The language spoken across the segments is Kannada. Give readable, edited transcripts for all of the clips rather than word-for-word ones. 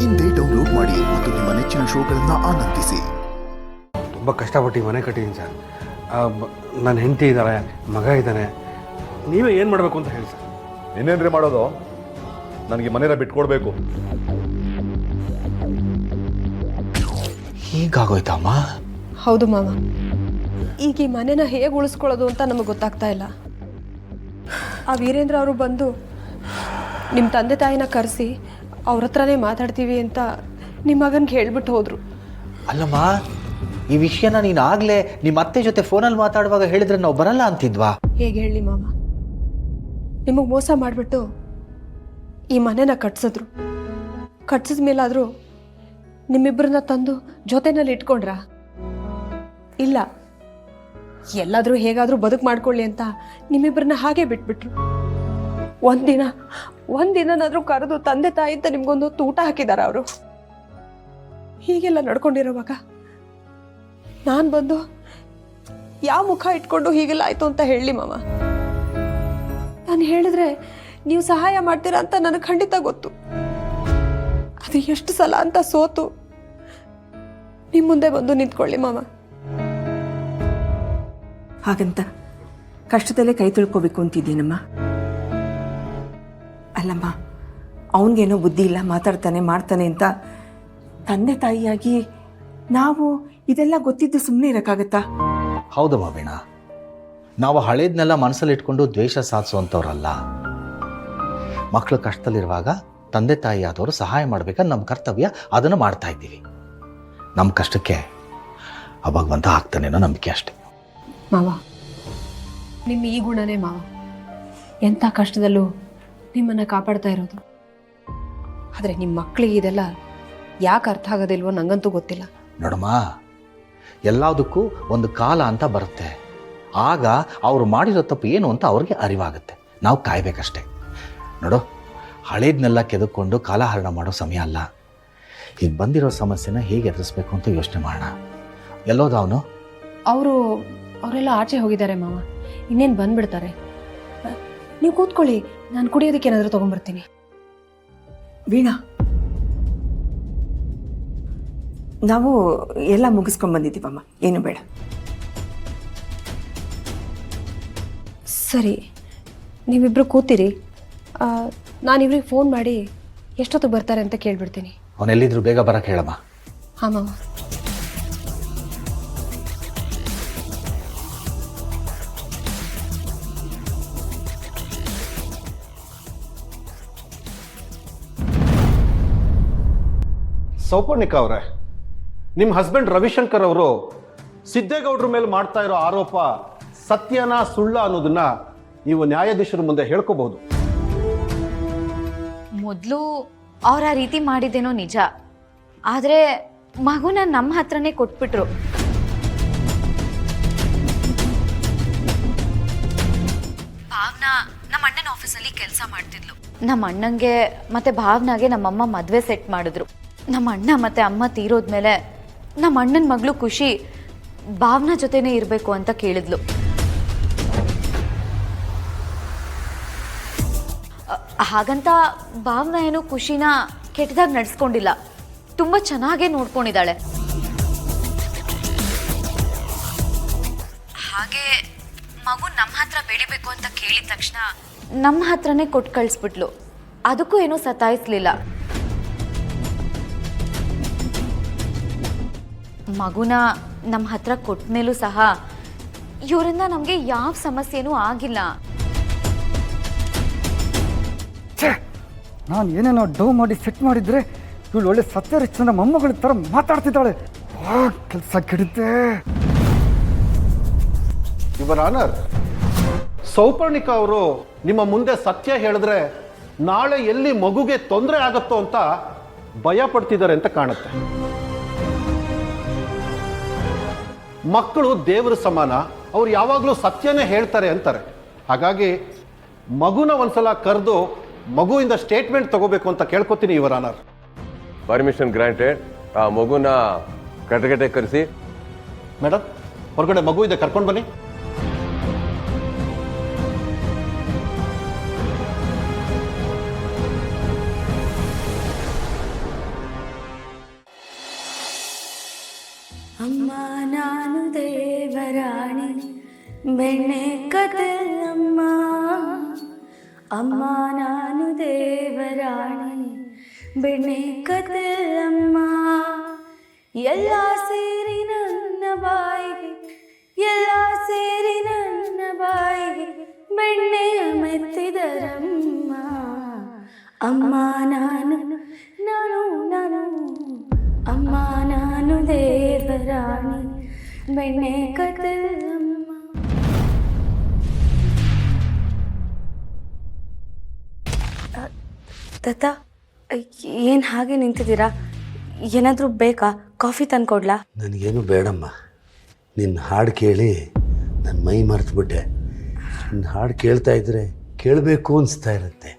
ಇಂದೇ ಡೌನ್ಲೋಡ್ ಮಾಡಿ ಮತ್ತು ನಿಮ್ಮ ನೆಚ್ಚಿನ ಶೋಗಳನ್ನು ಆನಂದಿಸಿ. ತುಂಬ ಕಷ್ಟಪಟ್ಟು ಮನೆ ಕಟ್ಟಿದ್ದೀನಿ ಸರ್. ನನ್ನ ಹೆಂಡತಿ ಇದ್ದಾಳೆ, ಮಗ ಇದ್ದಾನೆ. ನೀವೇ ಏನು ಮಾಡಬೇಕು ಅಂತ ಹೇಳಿ ಸರ್. ಇನ್ನೇನ್ರಿ ಮಾಡೋದು? ನನಗೆ ಮನೇನ ಬಿಟ್ಕೊಡ್ಬೇಕು. ಹೀಗಾಗೋಯ್ತಮ್ಮ? ಹೌದು ಮಾವ, ಈಗ ಈ ಮನೆನ ಹೇಗೆ ಉಳಿಸ್ಕೊಳ್ಳೋದು ಅಂತ ನಮಗೆ ಗೊತ್ತಾಗ್ತಾ ಇಲ್ಲ. ಆ ವೀರೇಂದ್ರ ಅವರು ಬಂದು ನಿಮ್ಮ ತಂದೆ ತಾಯಿನ ಕರೆಸಿ ಅವ್ರ ಹತ್ರನೇ ಮಾತಾಡ್ತೀವಿ ಅಂತ ನಿಮ್ಮ ಮಗನಿಗೆ ಹೇಳ್ಬಿಟ್ಟು ಹೋದರು. ಅಲ್ಲಮ್ಮ, ಈ ವಿಷಯನ ನೀನು ಆಗಲೇ ನಿಮ್ಮ ಅತ್ತೆ ಜೊತೆ ಫೋನಲ್ಲಿ ಮಾತಾಡುವಾಗ ಹೇಳಿದ್ರೆ ನಾವು ಬರಲ್ಲ ಅಂತಿದ್ವಾ? ಹೇಗೆ ಹೇಳಿ ಮಾವ, ನಿಮಗೆ ಮೋಸ ಮಾಡಿಬಿಟ್ಟು ಈ ಮನೆನ ಕಟ್ಸಿದ್ರು. ಕಟ್ಸಿದ ಮೇಲಾದರೂ ನಿಮ್ಮಿಬ್ಬರನ್ನ ತಂದು ಜೊತೆನಲ್ಲಿ ಇಟ್ಕೊಂಡ್ರಾ? ಇಲ್ಲ, ಎಲ್ಲಾದರೂ ಹೇಗಾದರೂ ಬದುಕು ಮಾಡ್ಕೊಳ್ಳಿ ಅಂತ ನಿಮ್ಮಿಬ್ಬರನ್ನ ಹಾಗೆ ಬಿಟ್ಬಿಟ್ರು. ಒಂದಿನಾದ್ರೂ ಕರೆದು ತಂದೆ ತಾಯಿ ಅಂತ ನಿಮ್ಗೊಂದು ಊಟ ಹಾಕಿದಾರ ಅವರು? ಹೀಗೆಲ್ಲ ನಡ್ಕೊಂಡಿರೋವಾಗ ನಾನು ಬಂದು ಯಾವ ಮುಖ ಇಟ್ಕೊಂಡು ಹೀಗೆಲ್ಲ ಆಯ್ತು ಅಂತ ಹೇಳಿ ಮಾವ? ನಾನು ಹೇಳಿದ್ರೆ ನೀವು ಸಹಾಯ ಮಾಡ್ತೀರಾ ಅಂತ ನನಗೆ ಖಂಡಿತ ಗೊತ್ತು. ಅದು ಎಷ್ಟು ಸಲ ಅಂತ ಸೋತು ನಿಮ್ಮ ಮುಂದೆ ಬಂದು ನಿಂತ್ಕೊಳ್ಳಿ ಮಾವ. ಹಾಗಂತ ಕಷ್ಟದಲ್ಲೇ ಕೈ ತೊಳ್ಕೋಬೇಕು ಅಂತಿದ್ದೀನಮ್ಮ. ಅಲ್ಲಮ್ಮ, ಅವನಿಗೇನೋ ಬುದ್ಧಿ ಇಲ್ಲ, ಮಾತಾಡ್ತಾನೆ ಮಾಡ್ತಾನೆ ಅಂತ ತಂದೆ ತಾಯಿಯಾಗಿ ನಾವು ಇದೆಲ್ಲ ಗೊತ್ತಿದ್ದು ಸುಮ್ಮನೆ ಇರೋಕ್ಕಾಗತ್ತಾ? ಹೌದಮ್ಮ ವೀಣಾ, ನಾವು ಹಳೇದನ್ನೆಲ್ಲ ಮನಸ್ಸಲ್ಲಿ ಇಟ್ಕೊಂಡು ದ್ವೇಷ ಸಾಧಿಸುವಂಥವ್ರಲ್ಲ. ಮಕ್ಕಳು ಕಷ್ಟದಲ್ಲಿರುವಾಗ ತಂದೆ ತಾಯಿ ಆದವರು ಸಹಾಯ ಮಾಡಬೇಕಾದ್ರೆ ನಮ್ಮ ಕರ್ತವ್ಯ, ಅದನ್ನು ಮಾಡ್ತಾ ಇದ್ದೀವಿ. ನಮ್ಮ ಕಷ್ಟಕ್ಕೆ ಆ ಭಗವಂತ ಆಗ್ತಾನೇನೋ ನಂಬಿಕೆ ಅಷ್ಟೆ. ಮಾವ, ನಿಮ್ಮ ಈ ಗುಣನೇ ಮಾವ ಎಂಥ ಕಷ್ಟದಲ್ಲೂ ನಿಮ್ಮನ್ನು ಕಾಪಾಡ್ತಾ ಇರೋದು. ಆದರೆ ನಿಮ್ಮ ಮಕ್ಕಳಿಗೆ ಇದೆಲ್ಲ ಯಾಕೆ ಅರ್ಥ ಆಗೋದಿಲ್ವೋ ನಂಗಂತೂ ಗೊತ್ತಿಲ್ಲ. ನೋಡಮ್ಮ, ಎಲ್ಲದಕ್ಕೂ ಒಂದು ಕಾಲ ಅಂತ ಬರುತ್ತೆ. ಆಗ ಅವರು ಮಾಡಿರೋ ತಪ್ಪು ಏನು ಅಂತ ಅವ್ರಿಗೆ ಅರಿವಾಗುತ್ತೆ. ನಾವು ಕಾಯ್ಬೇಕಷ್ಟೆ. ನೋಡು, ಹಳೇದನ್ನೆಲ್ಲ ಕೆದಕೊಂಡು ಕಾಲಹರಣ ಮಾಡೋ ಸಮಯ ಅಲ್ಲ. ಈಗ ಬಂದಿರೋ ಸಮಸ್ಯೆನ ಹೇಗೆ ಎದುರಿಸ್ಬೇಕು ಅಂತ ಯೋಚನೆ ಮಾಡೋಣ. ಎಲ್ಲೋದ ಅವನು? ಅವರೆಲ್ಲ ಆಚೆ ಹೋಗಿದ್ದಾರೆ ಮಾವ, ಇನ್ನೇನು ಬಂದ್ಬಿಡ್ತಾರೆ. ನೀವು ಕೂತ್ಕೊಳ್ಳಿ, ನಾನು ಕುಡಿಯೋದಕ್ಕೆ ಏನಾದರೂ ತೊಗೊಂಡ್ಬರ್ತೀನಿ. ವೀಣಾ, ನಾವು ಎಲ್ಲ ಮುಗಿಸ್ಕೊಂಡು ಬಂದಿದ್ದೀವಮ್ಮ, ಏನು ಬೇಡ. ಸರಿ, ನೀವಿಬ್ಬರು ಕೂತಿರಿ. ನಾನಿವ್ರಿಗೆ ಫೋನ್ ಮಾಡಿ ಎಷ್ಟೊತ್ತಿಗೆ ಬರ್ತಾರೆ ಅಂತ ಕೇಳ್ಬಿಡ್ತೀನಿ. ಅವನೆಲ್ಲಿದ್ರು ಬೇಗ ಬರಕ್ಕೆ ಹೇಳಮ್ಮ. ಹಾಂ ಮಾವ. ಸೌಪರ್ಣಿಕ ಅವರೇ, ನಿಮ್ಮ ಹಸ್ಬೆಂಡ್ ರವಿಶಂಕರ್ ಅವರು ಸಿದ್ದೇಗೌಡರ ಮೇಲೆ ಮಾಡ್ತಾ ಇರೋ ಆರೋಪ ಸತ್ಯನಾ ಸುಳ್ಳ ಅನ್ನೋದನ್ನ ನೀವು ನ್ಯಾಯಾಧೀಶರ ಮುಂದೆ ಹೇಳ್ಕೋಬಹುದು. ಮೊದಲು ಅವ್ರ ಆ ರೀತಿ ಮಾಡಿದ್ದೇನೋ ನಿಜ, ಆದರೆ ಮಗುನ ನಮ್ಮ ಹತ್ರನೇ ಕೊಟ್ಬಿಟ್ರು. ಭಾವನಾ ನಮ್ಮ ಅಣ್ಣನ ಆಫೀಸಲ್ಲಿ ಕೆಲಸ ಮಾಡ್ತಿದ್ಲು. ನಮ್ಮ ಅಣ್ಣಂಗೆ ಮತ್ತೆ ಭಾವನಾಗೆ ನಮ್ಮಮ್ಮ ಮದುವೆ ಸೆಟ್ ಮಾಡಿದ್ರು. ನಮ್ಮ ಅಣ್ಣ ಮತ್ತೆ ಅಮ್ಮ ತೀರೋದ್ಮೇಲೆ ನಮ್ಮ ಅಣ್ಣನ ಮಗಳು ಖುಷಿ ಭಾವನಾ ಜೊತೆನೇ ಇರಬೇಕು ಅಂತ ಕೇಳಿದ್ಲು. ಹಾಗಂತ ಭಾವನಾ ಏನು ಖುಷಿನ ಕೆಟ್ಟದಾಗಿ ನಡೆಸ್ಕೊಂಡಿಲ್ಲ, ತುಂಬ ಚೆನ್ನಾಗೇ ನೋಡ್ಕೊಂಡಿದ್ದಾಳೆ. ಹಾಗೆ ಮಗು ನಮ್ಮ ಹತ್ರ ಬೆಳಿಬೇಕು ಅಂತ ಕೇಳಿದ ತಕ್ಷಣ ನಮ್ಮ ಹತ್ರನೇ ಕೊಟ್ಟು ಕಳಿಸ್ಬಿಟ್ಲು. ಅದಕ್ಕೂ ಏನೂ ಸತಾಯಿಸ್ಲಿಲ್ಲ. ಮಗುನ ನಮ್ಮ ಹತ್ರ ಕೊಟ್ಟ ಮೇಲೂ ಸಹ ಇವರಿಂದ ನಮಗೆ ಯಾವ ಸಮಸ್ಯೆನೂ ಆಗಿಲ್ಲ. ನಾನು ಏನೇನೋ ಡೌ ಮಾಡಿ ಸೆಟ್ ಮಾಡಿದ್ರೆ ಇವಳು ಒಳ್ಳೆ ಸತ್ಯರಿಷ್ಟನ ಮೊಮ್ಮಗಳ ಥರ ಮಾತಾಡ್ತಿದ್ದಾಳೆ. ಕೆಲಸ ಕೆಡುತ್ತೆ. ಯುವರ್ ಆನರ್, ಸೌಪರ್ಣಿಕ ಅವರು ನಿಮ್ಮ ಮುಂದೆ ಸತ್ಯ ಹೇಳಿದ್ರೆ ನಾಳೆ ಎಲ್ಲಿ ಮಗುಗೆ ತೊಂದರೆ ಆಗುತ್ತೋ ಅಂತ ಭಯ ಪಡ್ತಿದ್ದಾರೆ ಅಂತ ಕಾಣುತ್ತೆ. ಮಕ್ಕಳು ದೇವರ ಸಮಾನ, ಅವ್ರು ಯಾವಾಗಲೂ ಸತ್ಯನೇ ಹೇಳ್ತಾರೆ ಅಂತಾರೆ. ಹಾಗಾಗಿ ಮಗುನ ಒಂದ್ಸಲ ಕರೆದು ಮಗುವಿಂದ ಸ್ಟೇಟ್ಮೆಂಟ್ ತಗೋಬೇಕು ಅಂತ ಕೇಳ್ಕೊತೀನಿ ಯುವರ್ ಆನರ್. Permission granted. ಆ ಮಗುನ ಕಟಕಟೆ ಕರೆಸಿ. ಮೇಡಮ್, ಹೊರಗಡೆ ಮಗು ಇದೆ, ಕರ್ಕೊಂಡು ಬನ್ನಿ. ಅಮ್ಮ ನಾನು ದೇವರಾಣಿ ಬೆಣ್ಣೆ ಕದಲಮ್ಮ, ಅಮ್ಮ ನಾನು ದೇವರಾಣಿ ಬೆಣ್ಣೆ ಕದಲಮ್ಮ, ಎಲ್ಲ ಸೇರಿ ನನ್ನ ಬಾಯಿಗೆ, ಎಲ್ಲ ಸೇರಿ ನನ್ನ ಬಾಯಿಗೆ ಬೆಣ್ಣೆಯ ಮೆತ್ತಿದರಮ್ಮ, ಅಮ್ಮ ನಾನು ನಾನು ನಾನು ಅಮ್ಮ ನಾನು ದೇವರಾಣಿ ಬೆಣ್ಣೆ ಕದಲಮ್ಮ. ತಾತ ಏನು ಹಾಗೆ ನಿಂತಿದ್ದೀರಾ? ಏನಾದರೂ ಬೇಕಾ? ಕಾಫಿ ತಂದ್ಕೊಡ್ಲಾ? ನನಗೇನು ಬೇಡಮ್ಮ. ನಿನ್ನ ಹಾಡು ಕೇಳಿ ನನ್ನ ಮೈ ಮರೆತುಬಿಟ್ಟೆ. ನಿನ್ನ ಹಾಡು ಕೇಳ್ತಾ ಇದ್ರೆ ಕೇಳಬೇಕು ಅನಿಸ್ತಾ ಇರುತ್ತೆ.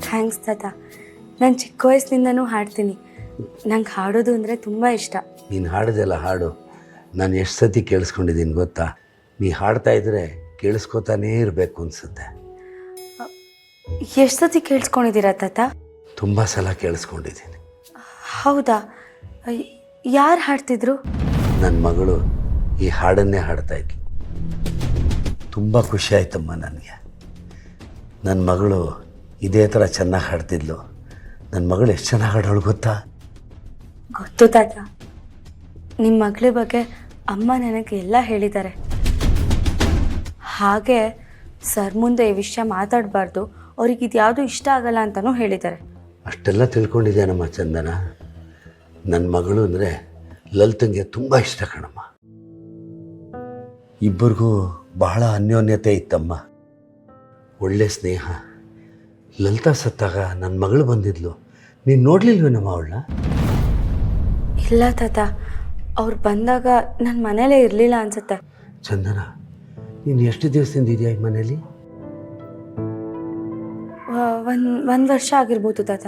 ಥ್ಯಾಂಕ್ಸ್ ತಾತ. ನಾನು ಚಿಕ್ಕ ವಯಸ್ಸಿನಿಂದನೂ ಹಾಡ್ತೀನಿ. ನಂಗೆ ಹಾಡೋದು ಅಂದರೆ ತುಂಬ ಇಷ್ಟ. ನೀನು ಹಾಡೋದೆಲ್ಲ ಹಾಡು ನಾನು ಎಷ್ಟು ಸತಿ ಕೇಳಿಸ್ಕೊಂಡಿದ್ದೀನಿ ಗೊತ್ತಾ? ನೀ ಹಾಡ್ತಾ ಇದ್ರೆ ಕೇಳಿಸ್ಕೊತಾನೇ ಇರಬೇಕು ಅನಿಸುತ್ತೆ. ಎಷ್ಟು ಸತಿ ಕೇಳಿಸ್ಕೊಂಡಿದ್ದೀರಾ ತಾತ? ತುಂಬ ಸಲ ಕೇಳಿಸ್ಕೊಂಡಿದ್ದೀನಿ. ಹೌದಾ? ಯಾರು ಹಾಡ್ತಿದ್ರು? ನನ್ನ ಮಗಳು ಈ ಹಾಡನ್ನೇ ಹಾಡ್ತಾ ಇದ್ಲು. ತುಂಬ ಖುಷಿ ಆಯ್ತಮ್ಮ ನನಗೆ. ನನ್ನ ಮಗಳು ಇದೇ ಥರ ಚೆನ್ನಾಗಿ ಹಾಡ್ತಿದ್ಲು. ನನ್ನ ಮಗಳು ಎಷ್ಟು ಚೆನ್ನಾಗಿ ಹಾಡೋಳು ಗೊತ್ತಾ? ಗೊತ್ತು ತಾತ. ನಿಮ್ಮ ಮಗಳ ಬಗ್ಗೆ ಅಮ್ಮ ನನಗೆ ಎಲ್ಲ ಹೇಳಿದ್ದಾರೆ. ಹಾಗೆ ಸರ್ ಮುಂದೆ ಈ ವಿಷಯ ಮಾತಾಡಬಾರ್ದು, ಅವ್ರಿಗೆ ಇದ್ಯಾವುದು ಇಷ್ಟ ಆಗಲ್ಲ ಅಂತಲೂ ಹೇಳಿದ್ದಾರೆ. ಅಷ್ಟೆಲ್ಲ ತಿಳ್ಕೊಂಡಿದ್ದೇನಮ್ಮ ಚಂದನ. ನನ್ನ ಮಗಳು ಅಂದರೆ ಲಲಿತಂಗೆ ತುಂಬ ಇಷ್ಟ ಕಣಮ್ಮ. ಇಬ್ಬರಿಗೂ ಬಹಳ ಅನ್ಯೋನ್ಯತೆ ಇತ್ತಮ್ಮ, ಒಳ್ಳೆ ಸ್ನೇಹ. ಲಲಿತಾ ಸತ್ತಾಗ ನನ್ನ ಮಗಳು ಬಂದಿದ್ಲು. ನೀನು ನೋಡಲಿಲ್ವೇನಮ್ಮ ಅವಳನ್ನ? ಇಲ್ಲ ತಾತ, ಅವ್ರು ಬಂದಾಗ ನನ್ನ ಮನೇಲೇ ಇರಲಿಲ್ಲ ಅನ್ಸುತ್ತೆ. ಚಂದನ, ನೀನು ಎಷ್ಟು ದಿವಸದಿಂದ ಇದೆಯಾ ಈ ಮನೇಲಿ? ಒಂದು ವರ್ಷ ಆಗಿರ್ಬೋದು ತಾತ.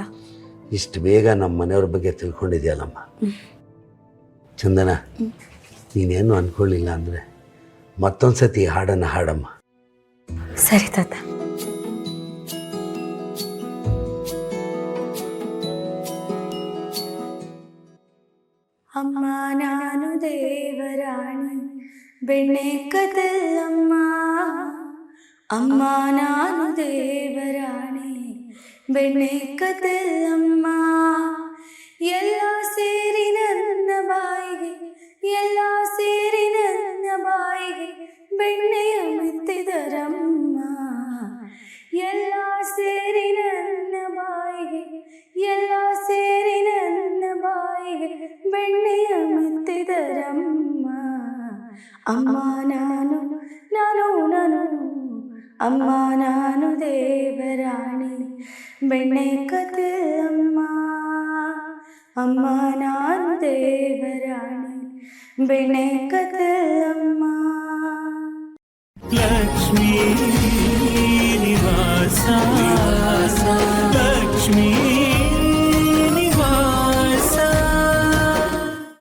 ಇಷ್ಟು ಬೇಗ ನಮ್ಮ ಮನೆಯವ್ರ ಬಗ್ಗೆ ತಿಳ್ಕೊಂಡಿದ್ಯಲ್ಲಮ್ಮ. ಚಂದನ, ನೀನೇನು ಅಂದ್ಕೊಳ್ಳಿಲ್ಲ ಅಂದರೆ ಮತ್ತೊಂದು ಸತಿ ಹಾಡನ್ನು ಹಾಡಮ್ಮ. ಸರಿ ತಾತ. ಅಮ್ಮ ನಾನು ದೇವರಾಣಿ ಬೆಣ್ಣೆ ಕದಲಮ್ಮ, ಅಮ್ಮ ನಾನು ದೇವರಾಣಿ ಬೆಣ್ಣೆ ಕದಲಮ್ಮ, ಎಲ್ಲ ಸೇರಿ ನನ್ನ ಬಾಯಿಗೆ, ಎಲ್ಲ ಸೇರಿ ನನ್ನ ಬಾಯಿಗೆ ಬೆಣ್ಣೆಯ ಮೆತ್ತಿದರಮ್ಮ, ಎಲ್ಲ ಸೇರಿ ನನ್ನ ಬಾಯಿಗೆ, ಎಲ್ಲ ಸೇರಿ ನನ್ನ ಬಾಯಿಗೆ ಬೆಣ್ಣೆಯ ಮೆತ್ತಿದರಮ್ಮ, ಅಮ್ಮ ನಾನು ನಾನು ನಾನು ಅಮ್ಮ ನಾನು ದೇವರಾಣಿ ಬೆಣ್ಣೆ ಕದಲಮ್ಮ, ಅಮ್ಮ ನಾನು ದೇವರಾಣಿ ಬೆಣ್ಣೆ ಕದಲಮ್ಮ. ಲಕ್ಷ್ಮೀ ನಿವಾಸ ಲಕ್ಷ್ಮೀ